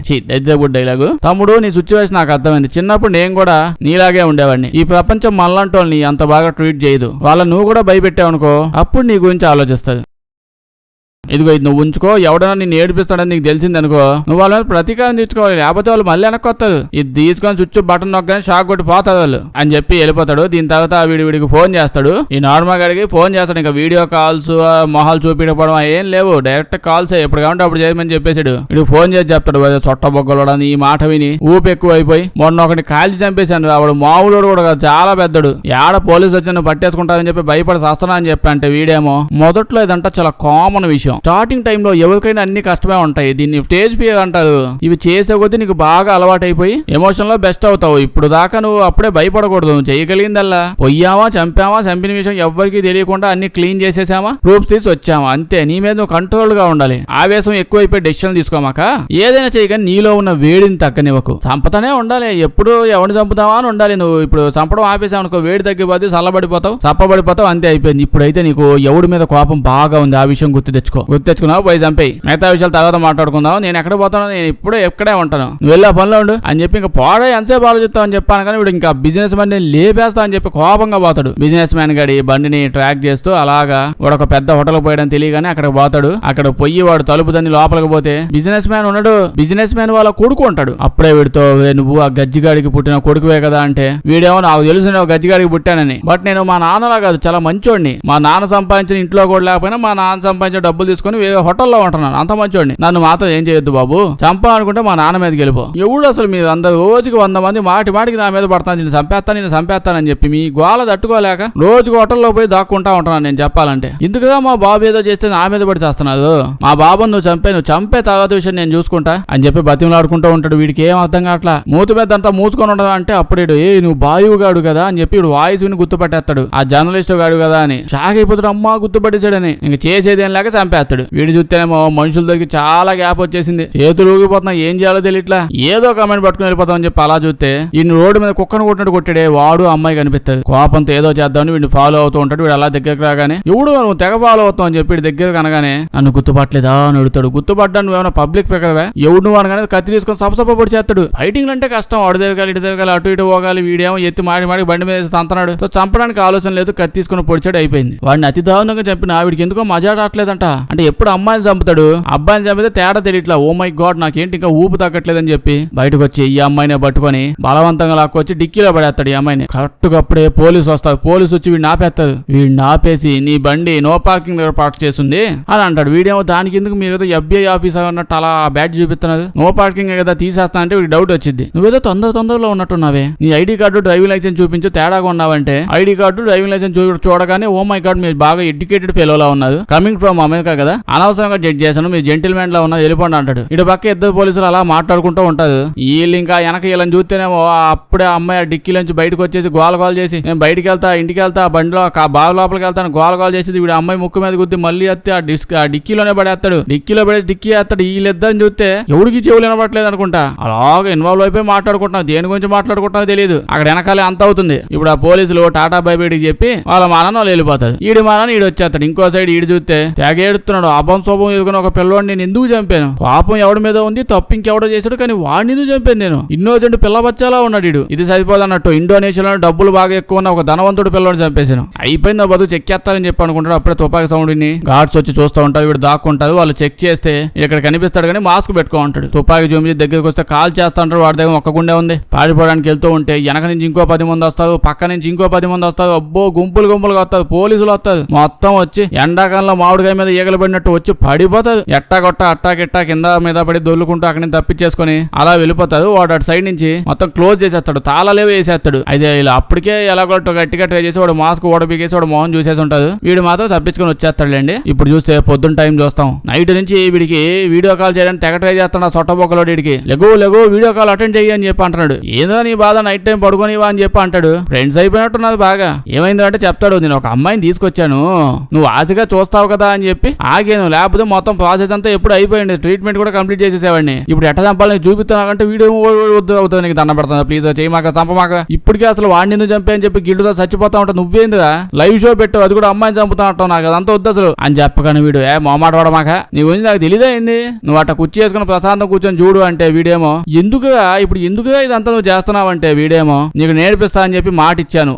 Speaker 1: Good dialogue. తమ్ముడు నీ సిచ్యువేషన్ నాకు అర్థమైంది. చిన్నప్పుడు నేను కూడా నీలాగే ఉండేవాడిని. ఈ ప్రపంచం మళ్ళంటి వాళ్ళని అంత బాగా ట్రీట్ చేయదు. వాళ్ళ నువ్వు కూడా భయపెట్టావు అనుకో, అప్పుడు నీ గురించి ఆలోచిస్తుంది. ఇదిగో ఇది నువ్వు ఉంచుకో, ఎవడన్నా నిన్ను ఏడిపిస్తాడని నీకు తెలిసింది అనుకో, నువ్వు వాళ్ళ మీద ప్రతీకారం తీర్చుకోవాలి, లేకపోతే వాళ్ళు మళ్ళీ వెనక్కొస్తారు. ఇది తీసుకొని స్విచ్ బటన్ నొక్కగానే షాక్ కొట్టి పోతారు వాళ్ళు అని చెప్పి వెళ్ళిపోతాడు. దీని తర్వాత వీడికి ఫోన్ చేస్తాడు. ఈ నార్మల్ గారికి ఫోన్ చేస్తాడు. ఇంకా వీడియో కాల్స్ మొహాలు చూపించడం ఏం లేవు, డైరెక్ట్ కాల్స్ ఎప్పుడు కావాలంటే అప్పుడు చేయమని చెప్పేసాడు. వీడికి ఫోన్ చేసి చెప్తాడు, సొట్ట బొగ్గలోడని. ఈ మాట విని ఊపు ఎక్కువ అయిపోయి మొన్న ఒకటి కాల్చి చంపేశాను. వాడు మామూలు కూడా చాలా పెద్దడు. ఏడ పోలీసు వచ్చి పట్టేసుకుంటారని చెప్పి భయపడి సస్తనా అని చెప్పి అంటే వీడేమో మొదట్లో ఇదంతా చాలా కామన్ విషయం. స్టార్టింగ్ టైంలో ఎవరికైనా అన్ని కష్టమే ఉంటాయి. దీన్ని స్టేజ్ ఫియర్ అంటారు. ఇవి చేసే కొద్దీ నీకు బాగా అలవాటు అయిపోయి ఎమోషన్ లో బెస్ట్ అవుతావు. ఇప్పుడు దాకా నువ్వు అప్పుడే భయపడకూడదు. నువ్వు చేయగలిగిందల్లా పొయ్యామా, చంపామా, చంపిన విషయం ఎవ్వరికి తెలియకుండా అన్ని క్లీన్ చేసేసామా, ప్రూఫ్స్ తీసి వచ్చామా, అంతే. నీ మీద నువ్వు కంట్రోల్ గా ఉండాలి. ఆవేశం ఎక్కువైపోయి డెసిషన్ తీసుకోమాక. ఏదైనా చేయగానే నీలో ఉన్న వేడిని తగ్గనివ్వకు. చంపుతానే ఉండాలి. ఎప్పుడు ఎవరిని చంపుతావా అని ఉండాలి. నువ్వు ఇప్పుడు చంపడం ఆపేసావు అనుకో, వేడి తగ్గిపోతే చల్లబడిపోతావు, చప్పబడిపోతావు, అంతే అయిపోయింది. ఇప్పుడైతే నీకు ఎవడి మీద కోపం బాగా ఉంది, ఆ విషయం గుర్తు తెచ్చుకో. గుర్తెచ్చుకున్నావు పోయి చంపేయి, మిగతా విషయాలు తర్వాత మాట్లాడుకుందాం, నేను ఎక్కడ పోతాను, నేను ఇప్పుడు ఎక్కడే ఉంటాను, నువ్వు వెళ్ళా పనిలో ఉండు అని చెప్పి ఇంకా పోడా ఎంతసేపు ఆలోచిస్తావు అని చెప్పాను. కానీ వీడు ఇంకా బిజినెస్ మ్యాన్ నేను లేపేస్తా అని చెప్పి కోపంగా పోతాడు. బిజినెస్ మ్యాన్ గడి బండిని ట్రాక్ చేస్తూ అలాగా వాడు ఒక పెద్ద హోటల్ పోయడం తెలియగానే అక్కడ పోతాడు. అక్కడ పొయ్యి వాడు తలుపు దాన్ని లోపలికి పోతే బిజినెస్ మ్యాన్ ఉన్నాడు. బిజినెస్ మ్యాన్ వాళ్ళ కొడుకు ఉంటాడు. అప్పుడే వీడితో నువ్వు ఆ గజ్జిగాడికి పుట్టిన కొడుకువే కదా అంటే వీడేమో నాకు తెలుసు నేను గజ్జిగాడికి పుట్టానని, బట్ నేను మా నాన్నలా కాదు చాలా మంచోడిని, మా నాన్న సంపాదించిన ఇంట్లో కూడా లేకపోయినా మా నాన్న సంపాదించిన డబ్బులు తీసుకుని హోటల్లో ఉంటున్నాను, అంత మంచోడిని, నన్ను మాత్రం ఏం చేయొద్దు బాబు, చంపా అనుకుంటే మా నాన్న మీదకి వెళ్ళిపో. ఎవడు అసలు మీరు అందరు రోజుకి 100 మంది మాటికి నా మీద పడతాను, నేను చంపేస్తానని చెప్పి మీ గోల తట్టుకోలేక రోజుకి హోటల్లో పోయి దాక్కుంటా ఉంటున్నాను. నేను చెప్పాలంటే ఎందుకుగా మా బాబు ఏదో చేస్తే నా మీద పడి చేస్తున్నాడు, మా బాబుని నువ్వు చంపే తర్వాత విషయం నేను చూసుకుంటా అని చెప్పి బతిమలాడుకుంటూ ఉంటాడు. వీడికి ఏం అర్థం కావట్లా, మూతి మీద అంతా మూసుకొని ఉండదు అంటే అప్పుడు నువ్వు బాయువు గాడు కదా అని చెప్పి వాయిస్ విని గుర్తుపట్టేస్తాడు, ఆ జర్నలిస్ట్ గాడు కదా అని షాక్ అయిపోతాడు. అమ్మా గుర్తుపట్టేశాడని ఇంక చేసేదేం లేక చంపేస్తాడు. వీడు చూస్తేనేమో మనుషుల దగ్గర చాలా గ్యాప్ వచ్చేసింది, చేతులు ఊగిపోతున్నా, ఏం చేయాలో తెలియట్లా, ఏదో కమెంట్ పట్టుకుని వెళ్ళిపోతాం అని చెప్పి అలా చూస్తే ఈయన రోడ్డు మీద కుక్కను కొట్టినట్టు కొట్టాడే వాడు అమ్మాయి కనిపిస్తుంది. కోపంతో ఏదో చేద్దామని వీడిని ఫాలో అవుతూ ఉంటాడు. వీడు అలా దగ్గరకు రాగానే ఎవడు నువ్వు తెగ ఫాలో అవుతావు అని చెప్పి దగ్గర కనగానే నన్ను గుర్తుపట్టలేదా అని అడుగుతాడు. గుర్తుపడ్డా నువ్వేమైనా పబ్లిక్ ఫిగర్వే, ఎవడు నువ్వు అనగానే కత్తి తీసుకొని సపసప పొడి చేస్తాడు. ఫైటింగ్ అంటే కష్టం, వాడు తిరగాలి ఇటు తిరగాలి అటు ఇటు పోగాలి, వీడేమో ఎత్తి మాడి బండి మీద తంతనాడు. సో చంపడానికి ఆలోచన లేదు, కత్తి తీసుకుని పొడిచాడు, అయిపోయింది. వాడిని అతి దారుణంగా చంపిన వీడికి ఎందుకో మజా రావట్లేదంట. అంటే ఎప్పుడు అమ్మాయిని చంపుతాడు, అబ్బాయిని చంపితే తేడా తెలియట్లా. ఓ మై గాడ్ నాకేంటి ఇంకా ఊపు తగ్గట్లేదని చెప్పి బయటకు వచ్చి ఈ అమ్మాయిని పట్టుకొని బలవంతంగా లాక్కొచ్చి డిక్కీలో పడేస్తాడు. ఈ అమ్మాయిని కరెక్ట్గప్పుడే పోలీసు వస్తాడు. పోలీసు వచ్చి వీడిని ఆపేస్తాడు. వీడిని ఆపేసి నీ బండి నో పార్కింగ్ దగ్గర పార్క్ చేస్తుంది అని అంటాడు. వీడేమో దానికి ఎందుకు మీరు ఏదో FBI ఆఫీసర్ అన్నట్టు అలా బ్యాడ్జ్ చూపిస్తున్నది, నో పార్కింగ్ కదా తీసేస్తా అంటే వీడికి డౌట్ వచ్చింది. నువ్వేదో తొందరలో ఉన్నట్టున్నావే, నీ ఐడి కార్డు డ్రైవింగ్ లైసెన్స్ చూపించు, తేడాగా ఉన్నావంటే ఐడి కార్డు డ్రైవింగ్ లైసెన్స్ చూడగానే ఓ మై గాడ్ మీరు బాగా ఎడ్యుకేటెడ్ ఫెలోలా ఉన్నారు, కమింగ్ ఫ్రమ్ అమెరికా కదా, అనవసరంగా జడ్జ్ చేశాను, మీరు జెంటిల్మెన్ లా ఉన్నారు, వెళ్ళిపోండి అంటాడు. ఇటు పక్క ఇద్దరు పోలీసులు అలా మాట్లాడుకుంటూ ఉంటారు. వీళ్ళు ఇంకా వెనక వీళ్ళని చూస్తేనేమో అప్పుడే అమ్మాయి డిక్కీ నుంచి బయటకు వచ్చేసి గోల చేసి నేను బయటికి వెళ్తా, ఇంటికి వెళ్తా, బండిలో బావి లోపలికి వెళ్తాను గోల చేసి వీడు అమ్మాయి ముక్కు మీద గుద్ది మళ్ళీ ఎత్తి ఆ డిక్కీలోనే పడేస్తాడు. డిక్కీలో పడేసి డిక్కీ వేస్తాడు. వీళ్ళిద్దరిని చూస్తే ఎవరికి చెవులు వినబట్లేదు అనుకుంటా అలాగే ఇన్వాల్వ్ అయిపోయి మాట్లాడుకుంటున్నాం, దేని గురించి మాట్లాడుకుంటున్నా తెలియదు. అక్కడ వెనకాలే అంత అవుతుంది. ఇప్పుడు ఆ పోలీసులు టాటా బై బయటికి చెప్పి వాళ్ళ మానని వాళ్ళు వెళ్ళిపోతారు. ఈడి మానని ఈడు వచ్చేస్తాడు. ఇంకో సైడ్ ఈడు చూస్తే తెగేడుతున్నాడు. అభం శోభం ఎదుగుని ఒక పిల్లవాడిని నేను ఎందుకు చంపాను, కోపం ఎవడి మీద ఉంది, తప్పు ఇంకెవడో చేశాడు, కానీ వాడిని ఎందుకు చంపాను నేను, ఇన్నోసెంట్ పిల్ల బచ్చాలా ఉన్నాడు ఈడు. ఇది సరిపోదన్నట్టు ఇండోనేషియాలో డబ్బులు బాగా ఎక్కువ ఉన్న ఒక ధనవంతుడు పిల్లవాడిని చంపేశాను, అయిపోయింది బతుకు చెక్కేస్తారని చెప్పి అనుకుంటాడు. అప్పుడే తుపాకి సౌండ్ ని గార్డ్స్ వచ్చి చూస్తూ ఉంటారు. వీడు దాక్కుంటారు. వాళ్ళు చెక్ చేస్తే ఇక్కడ కనిపిస్తాడు కానీ మాస్క్ పెట్టుకో ఉంటాడు. తుపాకి చూపించి దగ్గరికి వస్తే కాల్ చేస్తా ఉంటాడు. వాడి దగ్గర ఒక్క గుండె ఉంది. పారిపోవడానికి వెళ్తూ ఉంటే వెనక నుంచి ఇంకో 10 మంది వస్తారు, పక్క నుంచి ఇంకో 10 మంది వస్తారు. అబ్బో గుంపులుగా వస్తారు, పోలీసులు వస్తారు. మొత్తం వచ్చి ఎండాకాలంలో మామిడికాయ మీద ఈగలు పడినట్టు వచ్చి పడిపోతారు. ఎట్టాగొట్ట అట్టాకిట్టా కింద మీద పడి దొల్లుకుంటూ అక్కడి నుంచి తప్పించేసుకుని అలా వెళ్ళిపోతారు. వాడు అటు సైడ్ నుంచి మొత్తం క్లోజ్ చేసేస్తాడు, తాళాలేవో వేసేస్తాడు. అయితే ఇలా అప్పటికే ఎలాగొట్ట గట్టిగా ట్రై చేసి వాడు మాస్క్ ఓడబీకేసి వాడు మోహన్ చూసేసి ఉంటాడు. వీడు మాత్రం తప్పించుకుని వచ్చేస్తాడులేండి. ఇప్పుడు చూస్తే పొద్దున్న టైం చూస్తాం. నైట్ నుంచి వీడికి వీడియో కాల్ చేయడానికి తెగ ట్రై చేస్తాడు. ఆ సొట్టబొక్కలో వీడికి లెగో వీడియో కాల్ అటెండ్ చెయ్యి అని చెప్పి అంటున్నాడు. ఏదో నీ బాధ నైట్ టైం పడుకోనివా అని చెప్పి అంటాడు. ఫ్రెండ్స్ అయిపోయినట్టున్నది బాగా. ఏమైందో అంటే చెప్తాడు, నేను ఒక అమ్మాయిని తీసుకొచ్చాను, నువ్వు ఆశగా చూస్తావు కదా అని చెప్పి ఆగాను, లేకపోతే మొత్తం ప్రాసెస్ అంతా ఎప్పుడు అయిపోయింది, ట్రీట్మెంట్ కూడా కంప్లీట్ చేసేసేవాడిని. ఇప్పుడు ఎట్ట చంపాలని చూపిస్తున్నాకంటే వీడియో వద్దు అవుతుంది, నీకు దండం పెడతాను ప్లీజ్ చేయమాక చంపమాక. ఇప్పటికే అసలు వాడిని ఎందుకు చంపే అని చెప్పి గిల్లుతో చచ్చిపోతా ఉంటా. నువ్వేందిరా లైవ్ షో పెట్టావు, అది కూడా అమ్మాయిని చంపుతా అంటావు, నాకు అదంతా వద్దు అసలు అని చెప్పగానే వీడు మొహమాట పడమాక, నీ గురించి నాకు తెలియదా ఏంది, నువ్వు అట్ట కుర్చీ వేసుకుని ప్రశాంతం కూర్చొని చూడు అంటే వీడేమో ఎందుకుగా ఇదంతా నువ్వు చేస్తున్నావంటే వీడేమో నీకు నేర్పిస్తా అని చెప్పి మాట ఇచ్చాను.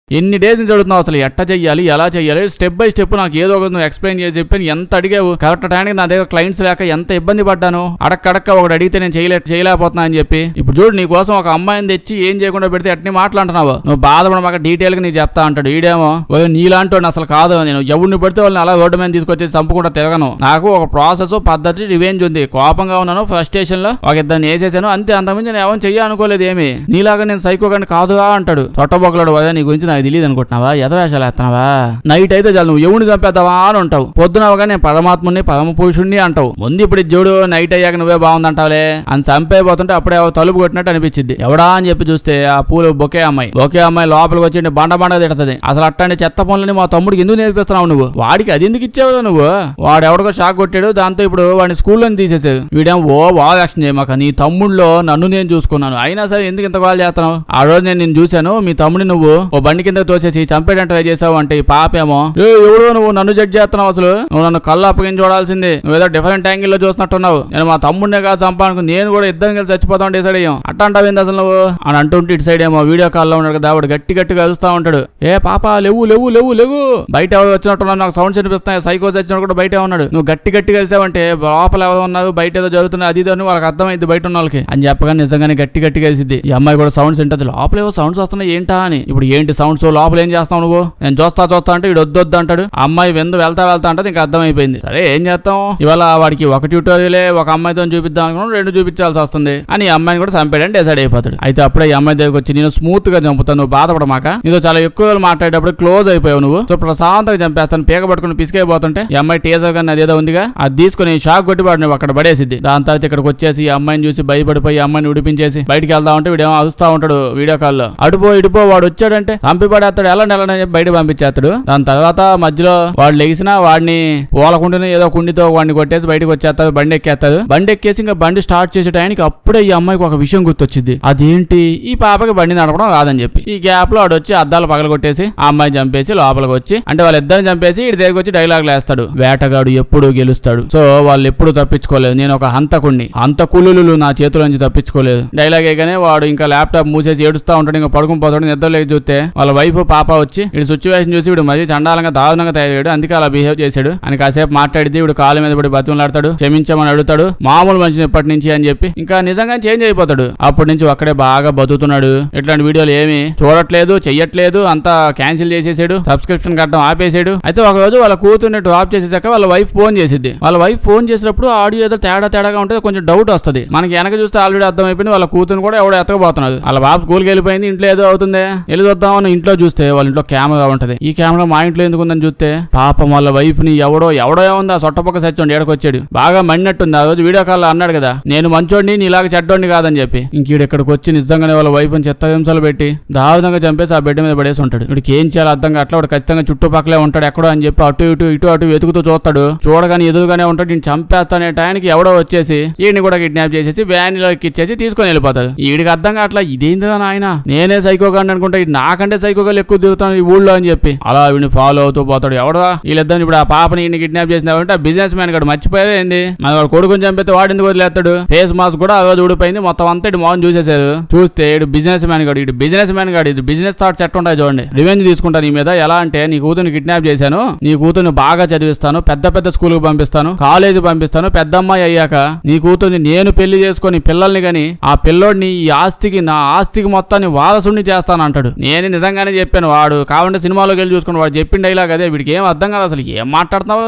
Speaker 1: ఎన్ని డేస్ నుంచి అడుగుతున్నావు అసలు ఎట్ట చెయ్యాలి, ఎలా చెయ్యాలి, స్టెప్ బై స్టెప్ నాకు ఏదో ఒకటి నువ్వు ఎక్స్ప్లెయిన్ చేసి చెప్పి ఎంత అడిగావు. కరెక్ట్ టైంకి నా దగ్గర క్లయింట్స్ లేక ఎంత ఇబ్బంది పడ్డాను. అడక్క ఒకటి అడిగితే నేను చేయలేకపోతున్నా అని చెప్పి ఇప్పుడు చూడు నీ కోసం ఒక అమ్మాయిని తెచ్చి ఏం చేయకుండా పెడితే ఎట్ని మాట్లాడుతున్నావు, నువ్వు బాధపడమాక డీటెయిల్ గా నీకు చెప్తా అంటాడు. ఈడేమో నీలాంటి అసలు కాదు, నేను ఎవరిని పెడితే వాళ్ళని అలా రోడ్డు మీద తీసుకొచ్చేసి చంపుకుంటా తిరగను, నాకు ఒక ప్రాసెస్ పద్ధతి రివెంజ్ ఉంది, కోపంగా ఉన్నాను ఫ్రస్ట్రేషన్ లో ఒక ఇద్దరిని వేసేసాను అంతే, అంతకుమించి నేను ఎవరిని చెయ్యాలనుకోలేదు, ఏమి నీలాగా నేను సైకోగాని కాదుగా అంటాడు. తొట్టబొక్కలాడు అదే నీ గురించి నాకు తెలియదు అనుకుంటున్నావా, ఎదవేషాలు వేస్తున్నావా, నైట్ అయితే చాలు నువ్వు ఎవరిని చంపేద్దావా అని ఉంటావు, పొద్దునవగా నేను పరమాత్ముని పరమ పురుషుణ్ణి అంటావు. ముందు ఇప్పుడు చూడు నైట్ అయ్యాక నువ్వే బాగుందంటావులే అని చంపైపోతుంటే అప్పుడే తలుపు కొట్టినట్టు అనిపించింది. ఎవడా అని చెప్పి చూస్తే ఆ పూలు బొకే అమ్మాయి లోపలికి వచ్చి బండ తిడుతుంది. అసలు అట్లాంటి చెత్త పనులని మా తమ్ముడికి ఎందుకు నేర్పిస్తున్నావు నువ్వు, వాడికి అది ఎందుకు ఇచ్చావు నువ్వు, వాడు ఎవడికో షాక్ కొట్టాడు, దాంతో ఇప్పుడు వాడిని స్కూల్లో తీసేసాడు. వీడేమో యాక్షన్ చేయమాక, నీ తమ్ముళ్ళో నన్ను నేను చూసుకున్నాను, అయినా సరే ఎందుకు ఇంత కాల్ చేస్తున్నావు, ఆ రోజు నేను చూశాను మీ తమ్ముడిని నువ్వు ఓ బండికి కింద తోసేసి చంపేటట్టు ట్రై చేసావు అంటే ఈ పాపేమో ఎవరు నువ్వు నన్ను జడ్జ్ చేస్తున్నావు, అసలు నువ్వు నన్ను కళ్ళు అప్పగించి చూడాల్సింది, నువ్వేదో డిఫరెంట్ యాంగిల్ లో చూస్తున్నట్టున్నావు, నేను మా తమ్ముడినే కాదు చంపాను, నేను కూడా ఇద్దరం కలిసి చచ్చిపోతాం డిసైడ్ అయ్యాం అట్టంటావింది అసలు నువ్వు అని అంటుంటే ఇటు సైడ్ ఏమో వీడియో కాల్లో ఉన్నాడు కదా వాడు గట్టి గట్టిగా అరుస్తా ఉంటాడు. ఏ పాప లేవు లేవు లేవు లేవు, బయట ఎవరు వచ్చినట్టున్నావు, నాకు సౌండ్స్ వినిపిస్తున్నాయి, సైకోస్ వచ్చినట్టు కూడా బయట ఉన్నాడు, నువ్వు గట్టి గట్టిగా కలిసావంటే లోపల ఎవరు ఉన్నారు బయట ఏదో జరుగుతుంది అది ఇదో వాళ్ళకి అర్థమైంది బయట ఉన్న వాళ్ళకి అని చెప్పగానే నిజంగానే గట్టి గట్టిగా కలిసిద్ది. ఈ అమ్మాయి కూడా సౌండ్స్ వింటది, లోపల ఏవో సౌండ్స్ వస్తున్నాయి ఏంటా అని. ఇప్పుడు ఏంటి సౌండ్స్, లోపల ఏం చేస్తావు నువ్వు, నేను చూస్తా అంటే వీడు వద్దు అంటాడు. ఆ అమ్మాయి వెళ్తా అంటే ఇంకా అర్థమైపోయింది. సరే ఏం చేస్తాం, ఇవాళ వాడికి ఒక ట్యూటోరియలే ఒక అమ్మాయితో చూపిద్దాం అనుకున్నాం, 2 చూపించాల్సి వస్తుంది అని ఈ అమ్మాయిని కూడా చంపేయడానికి డిసైడ్ అయిపోతాడు. అయితే అప్పుడే ఈ అమ్మాయి దగ్గరికి వచ్చి నేను స్మూత్ గా చంపుతాను, నువ్వు బాధపడమాక, నీతో చాలా ఎక్కువ మాట్లాడేటప్పుడు క్లోజ్ అయిపోయావు నువ్వు, సో ప్రశాంతంగా చంపేస్తాను, పీక పట్టుకుని పిసికైపోతుంటే ఈ అమ్మాయి టేజర్ గాని అదేదో ఉందిగా అది తీసుకుని షాక్ కొట్టి వాడు నువ్వు అక్కడ పడేసిద్ది. దాని తర్వాత ఇక్కడికి వచ్చేసి ఈ అమ్మాయిని చూసి భయపడిపోయి అమ్మాయిని ఉడిపించేసి బయటికి వెళ్తా ఉంటే వీడేమో అరుస్తా ఉంటాడు వీడియో కాల్లో, అడుపో ఇటుపో వాడు వచ్చాడంటే చంపి పడేస్తాడు, ఎలా చెప్పి బయట పంపించేస్తాడు. దాని తర్వాత మధ్యలో వాడు లెగిసినా వాడిని పోలకుండానే ఏదో కుండితో వాడిని కొట్టేసి బయటకు వచ్చేస్తాడు, బండి ఎక్కేస్తాడు. బండి ఎక్కేసి ఇంకా బండి స్టార్ట్ చేసే టైంకి అప్పుడే ఈ అమ్మాయికి ఒక విషయం గుర్తొచ్చింది. అదేంటి, ఈ పాపకి బండి నడపడం రాదని చెప్పి ఈ గ్యాప్ లో వాడు వచ్చి అద్దాలు పగలగొట్టేసి ఆ అమ్మాయిని చంపేసి లోపలికి వచ్చి అంటే వాళ్ళిద్దరిని చంపేసి ఇటు దగ్గరికి వచ్చి డైలాగ్ లేస్తాడు, వేటగాడు ఎప్పుడు గెలుస్తాడు, సో వాళ్ళు ఎప్పుడు తప్పించుకోలేదు, నేను ఒక హంతకుణ్ణి, హంతకులు నా చేతుల నుంచి తప్పించుకోలేదు డైలాగ్ వేయగానే వాడు ఇంకా ల్యాప్టాప్ మూసేసి ఏడుస్తా ఉంటాడు, ఇంకా పడుకుని పోతాడు. నిద్రలేక చూస్తే వాళ్ళ వైఫ్ పాప వచ్చి వీడు సిచ్యువేషన్ చూసి వీడు మరీ చండాలంగా దారుణంగా తయారయ్యాడు, అందుకే అలా బిహేవ్ చేశాడు అని కాసేపు మాట్లాడితే వీడు కాళ్ళ మీద పడి బతిమలాడతాడు, క్షమించమని అడుగుతాడు, మామూలు మనిషిని ఎప్పటి నుంచి అని చెప్పి ఇంకా నిజంగా చేంజ్ అయిపోతాడు. అప్పటి నుంచి ఒక్కడే బాగా బతుకుతున్నాడు, ఇట్లాంటి వీడియోలు ఏమి చూడట్లేదు చెయ్యట్లేదు, అంతా క్యాన్సిల్ చేసేసాడు, సబ్స్క్రిప్షన్ కట్టడం ఆపేసాడు. అయితే ఒక రోజు వాళ్ళ కూతుర్ని డ్రాప్ చేసేసాక వాళ్ళ వైఫ్ ఫోన్ చేసిద్ది. వాళ్ళ వైఫ్ ఫోన్ చేసినప్పుడు ఆడియో ఏదో తేడాగా ఉంటుంది, కొంచెం డౌట్ వస్తుంది మనకి. వెనక చూస్తే ఆల్రెడీ అర్థమైపోయింది వాళ్ళ కూతురు కూడా ఎవడో ఎత్తకపోతున్నాడు, వాళ్ళ బాబు స్కూల్కి వెళ్ళిపోయింది, ఇంట్లో ఏదో అవుతుంది వెళ్ళి చూద్దామని ఇంట్లో చూస్తే వాళ్ళ ఇంట్లో కెమెరా ఉంటది. ఈ కెమెరా మా ఇంట్లో ఎందుకు ఉందని చూస్తే పాపం వాళ్ళ వైఫ్ ని ఎవడో ఏముంది ఆ సొట్టపక్క సచ్చండి ఏడకొచ్చాడు, బాగా మండినట్టుంది. ఆ రోజు వీడియో కాల్ అన్నాడు కదా నేను మంచోడిని నీలాగా చెడ్డోడిని కాదని చెప్పి, ఇంకీడు ఇక్కడికి వచ్చి నిజంగానే వాళ్ళ వైఫ్ ని చిత్తహింసలు పెట్టి దారుణంగా చంపేసి ఆ బెడ్ మీద పడేసి ఉంటాడు. వీడికి ఏం చేయాలి అర్థం కావట్లే, వాడు ఖచ్చితంగా చుట్టుపక్కలే ఉంటాడు ఎక్కడో అని చెప్పి అటు ఇటు వెతుకుతూ చూస్తాడు, చూడగానే ఎదురుగానే ఉంటాడు. నేను చంపేస్తానే టైంకి ఎవడో వచ్చేసి ఈయన్ని కూడా కిడ్నాప్ చేసేసి వ్యాన్ లో ఎక్కిచ్చేసి తీసుకొని వెళ్ళిపోతాడు. వీడికి అర్థం కావట్లా ఇదేందిరా నాయన నేనే సైకోగాన్ని అనుకుంటా, ఇది నాకంటే సైకోగా ఎక్కువ తిరుగుతాను ఈ ఊళ్ళో అని చెప్పి అలా వీడిని ఫాలో అవుతూ పోతాడు. ఎవడో వీళ్ళిద్దరు ఇప్పుడు ఆ పాపని ఈయన కిడ్నాప్ చేసినావంటే ఆ బిజినెస్ మ్యాన్ గడు మర్చిపోయింది, మన వాడు కొడుకుని చంపితే వాడు ఎందుకు వదిలేస్తాడు, ఫేస్ మాస్క్ కూడా ఆ రోజు ఊడిపోయింది, మొత్తం అంతా ఇటు మోహన్ చూసేసారు. చూస్తే ఇటు బిజినెస్ మ్యాన్ గాడు ఇది బిజినెస్ థాట్స్ ఎట్లా ఉంటాయి చూడండి. రివెంజ్ తీసుకుంటాను నీ మీద, ఎలా అంటే నీ కూతురుని కిడ్నాప్ చేశాను, నీ కూతురుని బాగా చదివిస్తాను, పెద్ద స్కూల్ కు పంపిస్తాను, కాలేజీ పంపిస్తాను, పెద్ద అమ్మాయి అయ్యాక నీ కూతుర్ని నేను పెళ్లి చేసుకొని పిల్లల్ని గాని ఆ పిల్లోడిని ఈ ఆస్తికి నా ఆస్తికి మొత్తాన్ని వారసుని చేస్తాను అంటాడు. నేను నిజంగానే చెప్పాను, వాడు కావాలంటే సినిమాలోకి వెళ్ళి చూసుకుని వాడు చెప్పిన డైలాగ్ అదే. వీడికి ఏం అర్థం కాదు అసలు, ఏం మాట్లాడుతున్నావు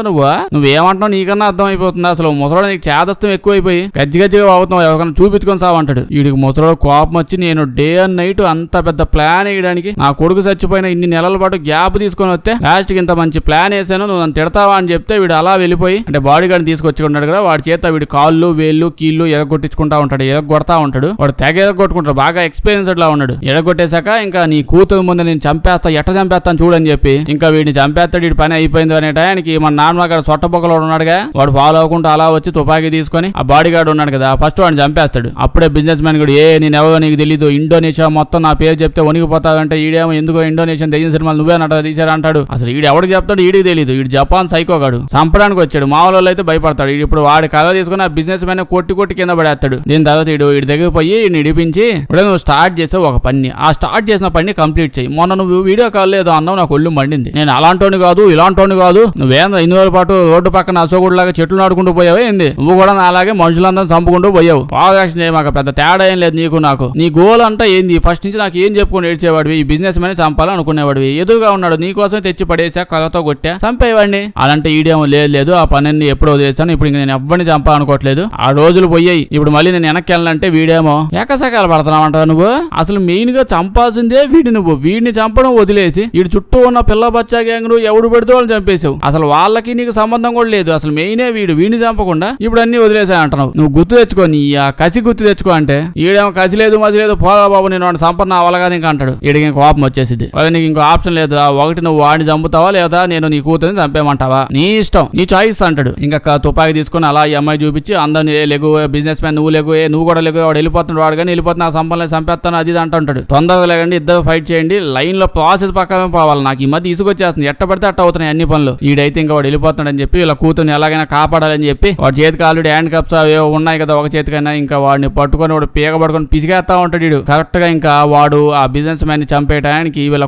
Speaker 1: నువ్వేమంటున్నావు నీకన్నా అర్థం అయిపోతుంది. అసలు ముసలోడు నీకు చేదస్తం ఎక్కువైపోయి గజ్జిగా అవుతున్నావు, ఎవరికైనా చూపించుకొని సావంటాడు. వీడికి ముసలోడు కోపం వచ్చి నేను డే అండ్ నైట్ అంత పెద్ద ప్లాన్ వేయడానికి నా కొడుకు చచ్చిపోయిన ఇన్ని నెలల పాటు గ్యాప్ తీసుకొని వస్తే లాస్ట్ కి ఇంత మంచి ప్లాన్ వేసాను, నువ్వు నన్ను తిడతావా అని చెప్తే వీడు అలా వెళ్ళిపోయి అంటే బాడీ గార్డ్ తీసుకొచ్చుకున్నాడు కదా, వాడి చేత వీడి కాళ్ళు వేళ్ళు కీళ్ళు ఎగగొట్టించుకుంటా ఉంటాడు, ఎగగొడతా ఉంటాడు. వాడు తెగ ఎగగొట్టుకుంటాడు, బాగా ఎక్స్పీరియన్స్డ్ లా ఉన్నాడు. ఎగగొట్టేశాక ఇంకా నీ కూతురు ముందు నేను చంపేస్తా ఎట్ట చంపేస్తాను చూడని చెప్పి ఇంకా వీడిని చంపేస్తాడు. వీడి పని అయిపోయింది అనే టయానికి మన నాన్నగారు సొట్టబొక్కలో ఉన్నాడుగా, వాడు ఫాలో అవ్వకుండా అలా వచ్చి తుపాకీ తీసుకొని ఆ బాడీ గార్డ్ ఉన్నాడు కదా ఫస్ట్ వాడిని చంపేస్తాడు. అప్పుడే బిజినెస్ మ్యాన్ కూడా నేను ఎవరో నీకు తెలీదు, ఇండోనేషియా మొత్తం నా పేరు చెప్తే వణిగిపోతావంటే ఈడేమో ఎందుకో ఇండోనేషియన్ తెగిన సినిమాలు నువ్వే నట తీసారు అంటాడు. అసలు ఈడు ఎవరికి చెప్తాడు ఈడికి తెలీదు, ఈడు జపాన్ సైకోగాడు, చంపడానికి వచ్చాడు. మామూలు అయితే భయపడతాడు. ఇప్పుడు వాడి కథ తీసుకుని ఆ బిజినెస్ మ్యాన్ కొట్టి కింద పడేస్తాడు. దీని తర్వాత వీడి దగ్గర పోయి ఇడిపించి ఇప్పుడే నువ్వు స్టార్ట్ చేసావు ఒక పని, ఆ స్టార్ట్ చేసిన పని కంప్లీట్ చేయి. మొన్న నువ్వు వీడియో కాల్ లేదు అన్నావు, నాకు ఒళ్ళు మండింది. నేను అలాంటోని కాదు ఇలాంటోని కాదు, నువ్వేం 2 రోజుల పాటు రోడ్డు పక్కన అశోకుడిలాగా చెట్లు నాడుకుంటూ పోయావు ఏంది, నువ్వు కూడా అలాగే మనుషులందరూ చంపుకుంటూ పోయావు. పవర్ యాక్షన్ చేయమాక, పెద్ద తేడా ఏం లేదు నీకు నాకు. నీ గోల్ అంతా ఏంది, ఫస్ట్ నుంచి నాకు ఏం చెప్పుకొని ఏడ్చేవాడివి, ఈ బిజినెస్ మ్యాన్ చంపాలనుకునేవాడివి, ఎదురుగా ఉన్నాడు నీకోసం తెచ్చి పడేసా కథతో కొట్టా చంపేవాడిని. అలాంటే ఈడేమో లేదు ఆ పని ఎప్పుడు వదిలేసాను, ఇప్పుడు ఇంక నేను ఎవ్వరిని చంపాలనుకోవట్లేదు, ఆ రోజులు పోయాయి, ఇప్పుడు మళ్ళీ నేను వెనక్కి వెళ్ళాలంటే వీడేమో ఏకసకాలు పడుతున్నావంటావు నువ్వు. అసలు మెయిన్ గా చంపాల్సిందే వీడిని చంపడం వదిలేసి వీడి చుట్టూ ఉన్న పిల్ల బచ్చా గ్యాంగ్ నువ్వు ఎవడు పెడితే వాళ్ళు చంపేసావు. అసలు వాళ్ళకి నీకు సంబంధం కూడా లేదు, అసలు మెయినే వీడిని చంపకుండా ఇప్పుడు అన్ని వదిలేసా అంటున్నావు. నువ్వు గుర్తు తెచ్చుకో, నీ ఆ కసి గుర్తు తెచ్చుకో అంటే ఈడేమో కసి లేదు మసి లేదు, పోదా బాబు నేను వాడిని సంపన్న అవ్వలగానే ఇంకా అంటాడు. ఈడికి కోపం వచ్చేసింది. నీకు ఇంకో ఆప్షన్ లేదు, ఒకటి నువ్వు వాడిని చంపుతావా లేదా నేను నీ కూతురిని చంపేమంటావా, నీ ఇష్టం నీ చాయిస్ అంటాడు. ఇంకా తుపాకి తీసుకుని అలా ఈ అమ్మాయి చూపించి అందరిని లెగు బిజినెస్ మ్యాన్ నువ్వు లెగు నువ్వు కూడా లెగు, వాడు వెళ్ళిపోతున్నాడు, వాడు కానీ వెళ్ళిపోతున్నా సంపన్న చంపేస్తాను అది అంటుంటాడు. తొందరగా లేకండి ఇద్దరు ఫైట్ చేయండి, లైన్ లో ప్రాసెస్ పక్కనే పోవాలి. నాకు ఈ మధ్య ఇసుకొచ్చేస్తుంది, ఎట్ట పడితే అట్ట అవుతున్నాయి అన్ని పనులు. ఈడైతే ఇంకా వాడు వెళ్ళిపోతాడని చెప్పి వీళ్ళ కూతుర్ని ఎలాగైనా కాపాడాలని చెప్పి వాడి చేతికి ఆల్రెడీ హ్యాండ్ కప్స్ అవి ఉన్నాయి కదా ఒక చేతికైనా, ఇంకా వాడిని పట్టుకొని వాడు పీక పట్టుకొని పిసిగేస్తా ఉంటాడు వీడు. కరెక్ట్ గా ఇంకా వాడు ఆ బిజినెస్ మ్యాన్ ని చంపేయడానికి వీళ్ళ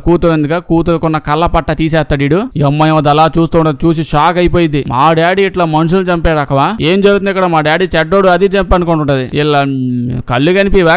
Speaker 1: కూతురుకున్న కళ్ళ పట్ట తీసేస్తాడు వీడు. ఈ అమ్మాయి అలా చూస్తూ ఉండదు, చూసి షాక్ అయిపోయింది. మా డాడీ ఇట్లా మనుషులు చంపాడు అక్కవా, ఏం జరుగుతుంది ఇక్కడ, మా డాడీ చెడ్డోడు అది చంపి అనుకుంటుంటది. వీళ్ళ కళ్ళు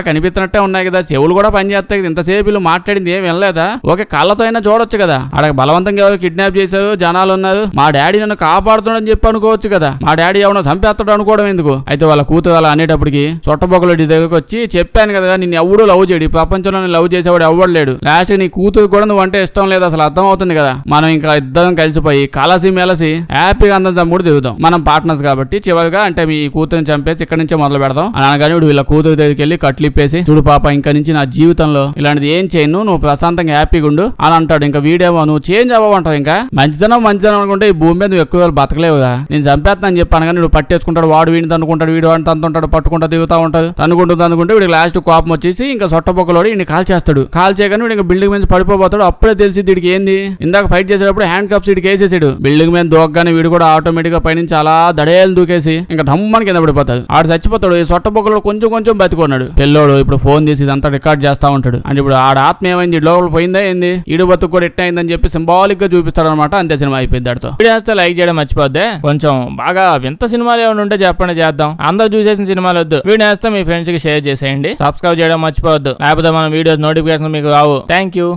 Speaker 1: కనిపిస్తున్నట్టే ఉన్నాయి కదా, చెవులు కూడా పనిచేస్తాయి కదా, ఇంతసేపు వీళ్ళు మాట్లాడింది ఏం వినలేదా? ఓకే కళ్ళతో అయినా చూడొచ్చు కదా, అక్కడ బలవంతంగా ఎవరు కిడ్నాప్ చేశారు, జనాలు ఉన్నారు, మా డాడీ నన్ను కాపాడుతున్నాడని చెప్పి అనుకోవచ్చు కదా, మా డాడీ ఎవరో చంపేస్తాడు అనుకోవడం ఎందుకు? అయితే వాళ్ళ కూతురు అలా అనేటప్పటికి సొట్టబొక్కలు దగ్గరకు వచ్చి చెప్పాను కదా నిన్ను ఎవడూ లవ్ చేయడు, ఈ ప్రపంచంలో లవ్ చేసేవాడు ఎవడు లేడు, లాస్ట్ నీ కూతురు కూడా నువ్వు అంటే ఇష్టం లేదు అసలు, అర్థం అవుతుంది కదా, మనం ఇంకా ఇద్దరం కలిసిపోయి కలసి మెలసి హ్యాపీగా అందరం చంపుడు దిగుతాం, మనం పార్ట్నర్స్ కాబట్టి చివరిగా అంటే మీ కూతురుని చంపేసి ఇక్కడ నుంచే మొదలు పెడతాం అని అనగానే వీళ్ళ కూతురు దగ్గరికి వెళ్ళి కట్లిప్పేసి చూడు పాప ఇంకా నుంచి నా జీవితంలో ఇలాంటిది ఏం చేయను, నువ్వు ప్రశాంతంగా హ్యాపీగా ఉండు అని అంటాడు. ఇంకా వీడేమో నువ్వు చేంజ్ అవ్వమంటావు, ఇంకా మంచిదనం అనుకుంటే ఈ భూమి మీద నువ్వు ఎక్కువ బతకలేవుగా, నేను చంపేస్తాను అని చెప్పాను కానీ నువ్వు పట్టేసుకుంటాడు, వాడు వీడిని తనుకుంటాడు, వీడు అంటే అంటుంటాడు, పట్టుకుంటా దిగుతా ఉంటాడు, తనుకుంటే వీడికి లాస్ట్ కోపం వచ్చేసి ఇంకా సొట్టబొక్కలోడు వీడిని కాల్ చేస్తాడు. కాల్ చేయగానే వీడు ఇంకా బిల్డింగ్ మీద పడిపోతాడు. అప్పుడే తెలిసి వీడికి ఏంది ఇందాక ఫైట్ చేసేటప్పుడు హ్యాండ్ కప్స్ వీడికి వేసేసాడు. బిల్డింగ్ మీద దూకగానే వీడు కూడా ఆటోమేటిక్ గా పైనుంచి అలా దడేలు దూకేసి ఇంకా ధమ్మని కింద పడిపోతాడు. ఆడు చచ్చిపోతాడు. ఈ సొట్టబొక్కలో కొంచెం బతికున్నాడు. పిల్లోడు ఇప్పుడు ఫోన్ చేసి ఇదంతా రికార్డ్ చేస్తా ఉంటాడు. అంటే ఇప్పుడు ఆడ ఆత్మ ఏమైంది, లోపల పోయిందా ఏంది, ఈడు బతుకు కూడా ఎట్ట అయిందని చెప్పి సింబాలిక్ గా చూపిస్తాడు అనమాట. అంతే సినిమా అయిపోయింది. దాడితో వీడియో వేస్తే లైక్ చేయడం మర్చిపోద్దే. కొంచెం బాగా వింత సినిమాలు ఏమైనా ఉంటే చెప్పండి, చేద్దాం. అందరూ చూసేసిన సినిమాలు వద్దు, వీడియో వేస్తే మీ ఫ్రెండ్స్ కి షేర్ చేసేయండి. సబ్స్క్రైబ్ చేయడం మర్చిపోవద్దు, లేకపోతే మన వీడియోస్ నోటిఫికేషన్ మీకు రావు. Thank you.